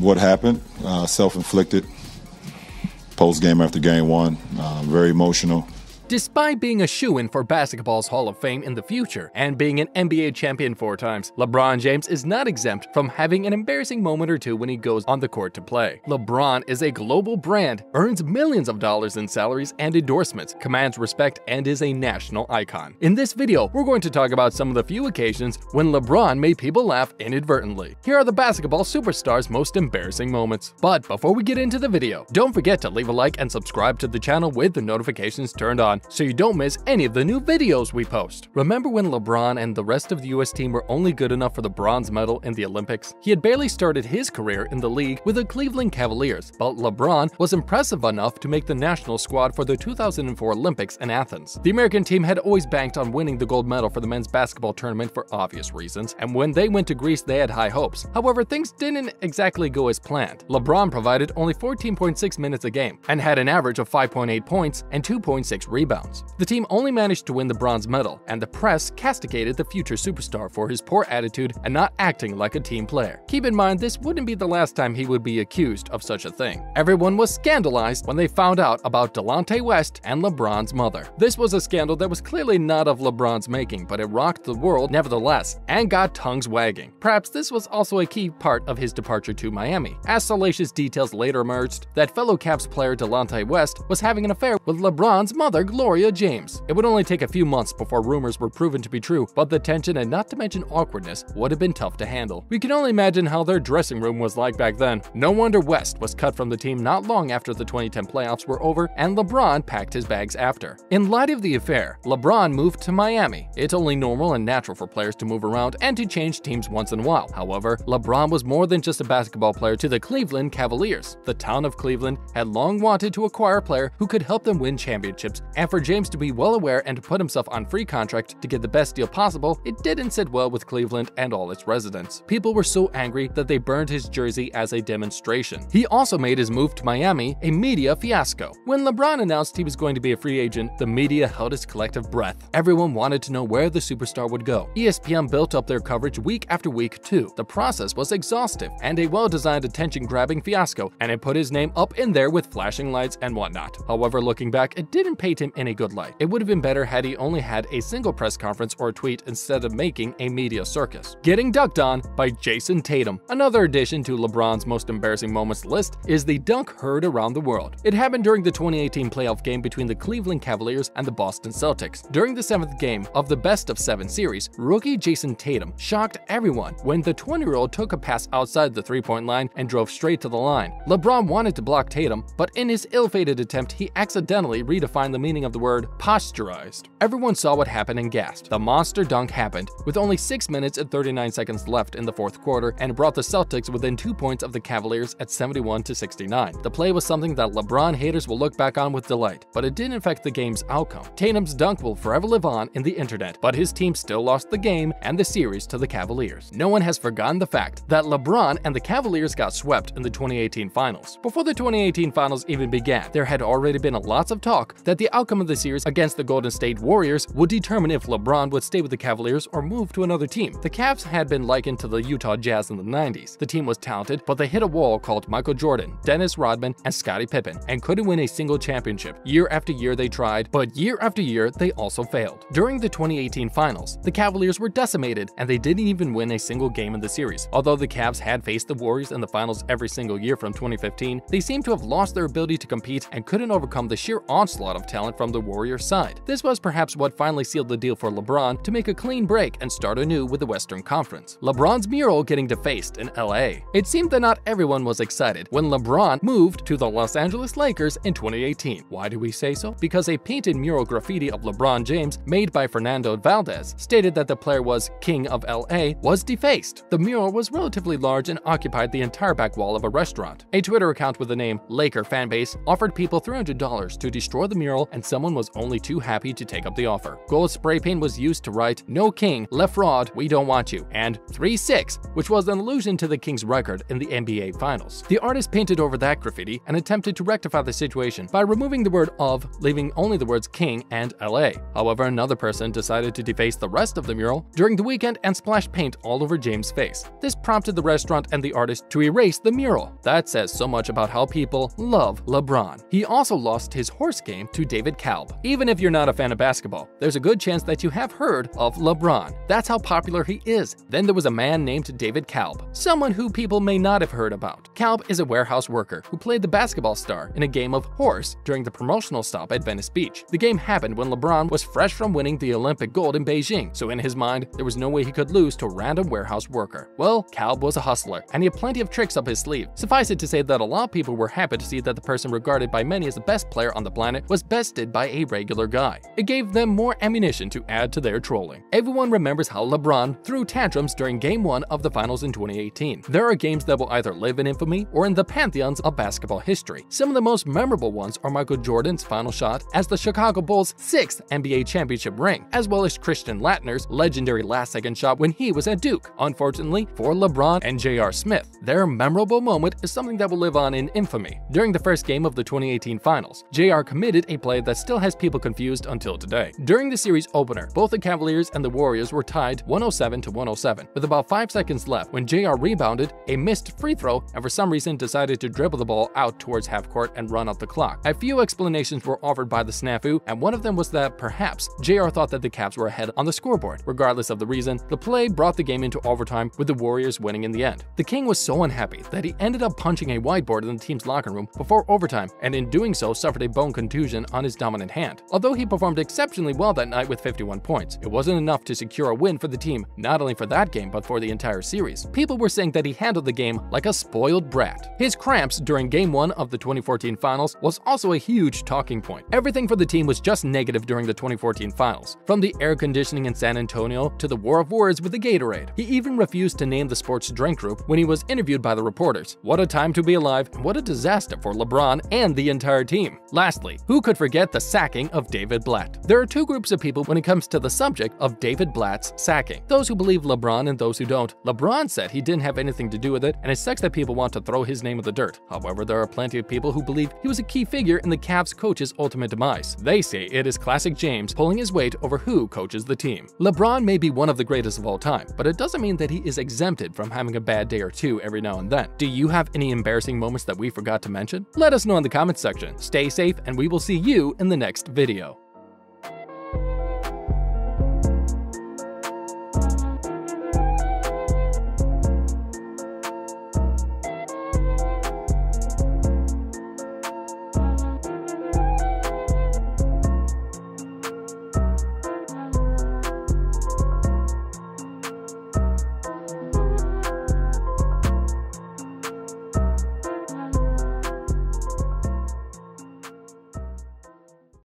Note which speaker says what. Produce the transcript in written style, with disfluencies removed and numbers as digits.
Speaker 1: What happened, self-inflicted, post-game after game one, very emotional.
Speaker 2: Despite being a shoo-in for basketball's Hall of Fame in the future and being an NBA champion 4 times, LeBron James is not exempt from having an embarrassing moment or two when he goes on the court to play. LeBron is a global brand, earns millions of dollars in salaries and endorsements, commands respect, and is a national icon. In this video, we're going to talk about some of the few occasions when LeBron made people laugh inadvertently. Here are the basketball superstar's most embarrassing moments. But before we get into the video, don't forget to leave a like and subscribe to the channel with the notifications turned on, so you don't miss any of the new videos we post. Remember when LeBron and the rest of the US team were only good enough for the bronze medal in the Olympics? He had barely started his career in the league with the Cleveland Cavaliers, but LeBron was impressive enough to make the national squad for the 2004 Olympics in Athens. The American team had always banked on winning the gold medal for the men's basketball tournament for obvious reasons, and when they went to Greece they had high hopes. However, things didn't exactly go as planned. LeBron provided only 14.6 minutes a game and had an average of 5.8 points and 2.6 rebounds. The team only managed to win the bronze medal, and the press castigated the future superstar for his poor attitude and not acting like a team player. Keep in mind, this wouldn't be the last time he would be accused of such a thing. Everyone was scandalized when they found out about Delonte West and LeBron's mother. This was a scandal that was clearly not of LeBron's making, but it rocked the world nevertheless and got tongues wagging. Perhaps this was also a key part of his departure to Miami, as salacious details later emerged that fellow Cavs player Delonte West was having an affair with LeBron's mother, Gloria James. It would only take a few months before rumors were proven to be true, but the tension and not to mention awkwardness would have been tough to handle. We can only imagine how their dressing room was like back then. No wonder West was cut from the team not long after the 2010 playoffs were over and LeBron packed his bags after. In light of the affair, LeBron moved to Miami. It's only normal and natural for players to move around and to change teams once in a while. However, LeBron was more than just a basketball player to the Cleveland Cavaliers. The town of Cleveland had long wanted to acquire a player who could help them win championships, and for James to be well aware and to put himself on free contract to get the best deal possible, it didn't sit well with Cleveland and all its residents. People were so angry that they burned his jersey as a demonstration. He also made his move to Miami a media fiasco. When LeBron announced he was going to be a free agent, the media held its collective breath. Everyone wanted to know where the superstar would go. ESPN built up their coverage week after week too. The process was exhaustive and a well-designed attention-grabbing fiasco, and it put his name up in there with flashing lights and whatnot. However, looking back, it didn't paint him in a good light. It would have been better had he only had a single press conference or tweet instead of making a media circus. Getting dunked on by Jayson Tatum. Another addition to LeBron's most embarrassing moments list is the dunk heard around the world. It happened during the 2018 playoff game between the Cleveland Cavaliers and the Boston Celtics. During the 7th game of the best-of-7 series, rookie Jayson Tatum shocked everyone when the 20-year-old took a pass outside the three-point line and drove straight to the line. LeBron wanted to block Tatum, but in his ill-fated attempt, he accidentally redefined the meaning of the word posturized. Everyone saw what happened and gasped. The monster dunk happened with only 6 minutes and 39 seconds left in the 4th quarter and brought the Celtics within 2 points of the Cavaliers at 71-69. The play was something that LeBron haters will look back on with delight, but it didn't affect the game's outcome. Tatum's dunk will forever live on in the internet, but his team still lost the game and the series to the Cavaliers. No one has forgotten the fact that LeBron and the Cavaliers got swept in the 2018 finals. Before the 2018 finals even began, there had already been lots of talk that the outcome of the series against the Golden State Warriors would determine if LeBron would stay with the Cavaliers or move to another team. The Cavs had been likened to the Utah Jazz in the 90s. The team was talented, but they hit a wall called Michael Jordan, Dennis Rodman, and Scottie Pippen, and couldn't win a single championship. Year after year they tried, but year after year they also failed. During the 2018 finals, the Cavaliers were decimated, and they didn't even win a single game in the series. Although the Cavs had faced the Warriors in the finals every single year from 2015, they seemed to have lost their ability to compete and couldn't overcome the sheer onslaught of talent from the Warriors side. This was perhaps what finally sealed the deal for LeBron to make a clean break and start anew with the Western Conference. LeBron's mural getting defaced in LA. It seemed that not everyone was excited when LeBron moved to the Los Angeles Lakers in 2018. Why do we say so? Because a painted mural graffiti of LeBron James made by Fernando Valdez stated that the player was King of LA was defaced. The mural was relatively large and occupied the entire back wall of a restaurant. A Twitter account with the name Laker Fanbase offered people $300 to destroy the mural and someone was only too happy to take up the offer. Gold spray paint was used to write "No King, left fraud, we don't want you," and 3-6, which was an allusion to the King's record in the NBA Finals. The artist painted over that graffiti and attempted to rectify the situation by removing the word "of," leaving only the words "King" and "LA." However, another person decided to deface the rest of the mural during the weekend and splash paint all over James' face. This prompted the restaurant and the artist to erase the mural. That says so much about how people love LeBron. He also lost his horse game to David KALB. Even if you're not a fan of basketball, there's a good chance that you have heard of LeBron. That's how popular he is. Then there was a man named David KALB, someone who people may not have heard about. KALB is a warehouse worker who played the basketball star in a game of horse during the promotional stop at Venice Beach. The game happened when LeBron was fresh from winning the Olympic gold in Beijing, so in his mind, there was no way he could lose to a random warehouse worker. Well, KALB was a hustler, and he had plenty of tricks up his sleeve. Suffice it to say that a lot of people were happy to see that the person regarded by many as the best player on the planet was bested by a regular guy. It gave them more ammunition to add to their trolling. Everyone remembers how LeBron threw tantrums during Game 1 of the Finals in 2018. There are games that will either live in infamy or in the pantheons of basketball history. Some of the most memorable ones are Michael Jordan's final shot as the Chicago Bulls' 6th NBA championship ring, as well as Christian Laettner's legendary last-second shot when he was at Duke. Unfortunately for LeBron and J.R. Smith, their memorable moment is something that will live on in infamy. During the first game of the 2018 Finals, J.R. committed a play that still has people confused until today. During the series opener, both the Cavaliers and the Warriors were tied 107-107, with about 5 seconds left when J.R. rebounded a missed free throw and for some reason decided to dribble the ball out towards half court and run out the clock. A few explanations were offered by the snafu, and one of them was that perhaps J.R. thought that the Cavs were ahead on the scoreboard. Regardless of the reason, the play brought the game into overtime with the Warriors winning in the end. The King was so unhappy that he ended up punching a whiteboard in the team's locker room before overtime, and in doing so suffered a bone contusion on his dominant hand. Although he performed exceptionally well that night with 51 points, it wasn't enough to secure a win for the team, not only for that game but for the entire series. People were saying that he handled the game like a spoiled brat. His cramps during Game 1 of the 2014 Finals was also a huge talking point. Everything for the team was just negative during the 2014 Finals, from the air conditioning in San Antonio to the war of words with the Gatorade. He even refused to name the sports drink group when he was interviewed by the reporters. What a time to be alive, and what a disaster for LeBron and the entire team. Lastly, who could forget the sacking of David Blatt? There are two groups of people when it comes to the subject of David Blatt's sacking: those who believe LeBron and those who don't. LeBron said he didn't have anything to do with it, and it sucks that people want to throw his name in the dirt. However, there are plenty of people who believe he was a key figure in the Cavs coach's ultimate demise. They say it is classic James pulling his weight over who coaches the team. LeBron may be one of the greatest of all time, but it doesn't mean that he is exempted from having a bad day or two every now and then. Do you have any embarrassing moments that we forgot to mention? Let us know in the comments section. Stay safe, and we will see you in the next video.